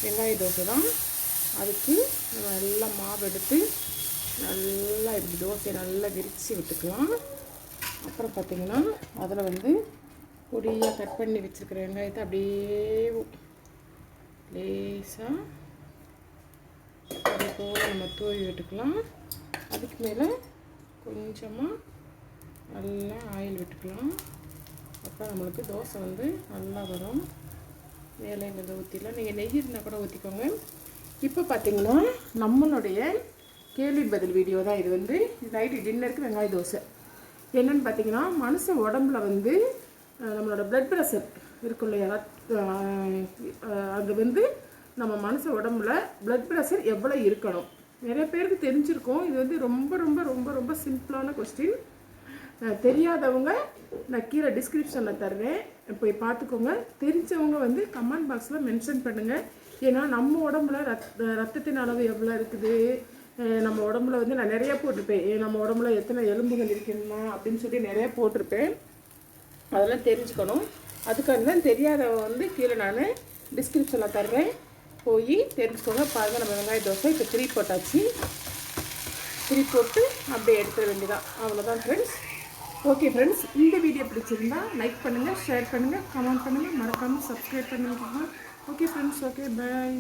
வெங்காய தோசை தான். அதுக்கு நம்ம நல்லா மாவு எடுத்து நல்லா இப்படி தோசையை நல்லா விரித்து விட்டுக்கலாம். அப்புறம் பார்த்திங்கன்னா அதில் வந்து பொடியாக கட் பண்ணி வச்சுருக்கிற வெங்காயத்தை அப்படியே லேசாக அது போல் நம்ம தூவி விட்டுக்கலாம். அதுக்கு மேலே கொஞ்சமாக நல்லா ஆயில் விட்டுக்கலாம். அப்போ நம்மளுக்கு தோசை வந்து நல்லா வரும். மேலே இங்கே ஊற்றிடலாம். நீங்கள் நெய் இருந்தால் கூட ஊற்றிக்கோங்க. இப்போ பார்த்திங்கன்னா நம்மளுடைய கேள்வி பதில் வீடியோ தான் இது. வந்து நைட்டு டின்னருக்கு வெங்காய தோசை. என்னென்னு பார்த்திங்கன்னா, மனுஷ உடம்புல வந்து நம்மளோட ப்ளட் ப்ரெஷர் இருக்கும் இல்லையா, அது வந்து நம்ம மனுஷ உடம்புல ப்ளட் ப்ரெஷர் எவ்வளோ இருக்கணும் நிறைய பேருக்கு தெரிஞ்சிருக்கும். இது வந்து ரொம்ப ரொம்ப ரொம்ப ரொம்ப சிம்பிளான கொஸ்டின். தெரியாதவங்க நான் கீழே டிஸ்கிரிப்ஷனில் தர்றேன், போய் பார்த்துக்கோங்க. தெரிஞ்சவங்க வந்து கமெண்ட் பாக்ஸில் மென்ஷன் பண்ணுங்கள். ஏன்னா நம்ம உடம்புல ரத்தத்தின் அளவு எவ்வளோ இருக்குது, நம்ம உடம்புல வந்து நான் நிறையா போட்டிருப்பேன். நம்ம உடம்புல எத்தனை எலும்புகள் இருக்குன்னா அப்படின்னு சொல்லி நிறையா போட்டிருப்பேன். அதெல்லாம் தெரிஞ்சுக்கணும். அதுக்காக தான் தெரியாதவங்க வந்து கீழே நான் டிஸ்கிரிப்ஷனில் தர்றேன், போய் தெரிஞ்சுக்கோங்க. பாருங்கள், நம்ம வெங்காய தோசை இப்போ 3 போட்டாச்சு. 3 போட்டு அப்படியே எடுத்துட வேண்டியதான். அவ்வளோதான் ஃப்ரெண்ட்ஸ். ஓகே ஃப்ரெண்ட்ஸ், இந்த வீடியோ பிடிச்சிருந்தா லைக் பண்ணுங்கள், ஷேர் பண்ணுங்கள், கமெண்ட் பண்ணுங்கள், மறக்காமல் சப்ஸ்கிரைப் பண்ணுங்கள். Okay friends, okay bye.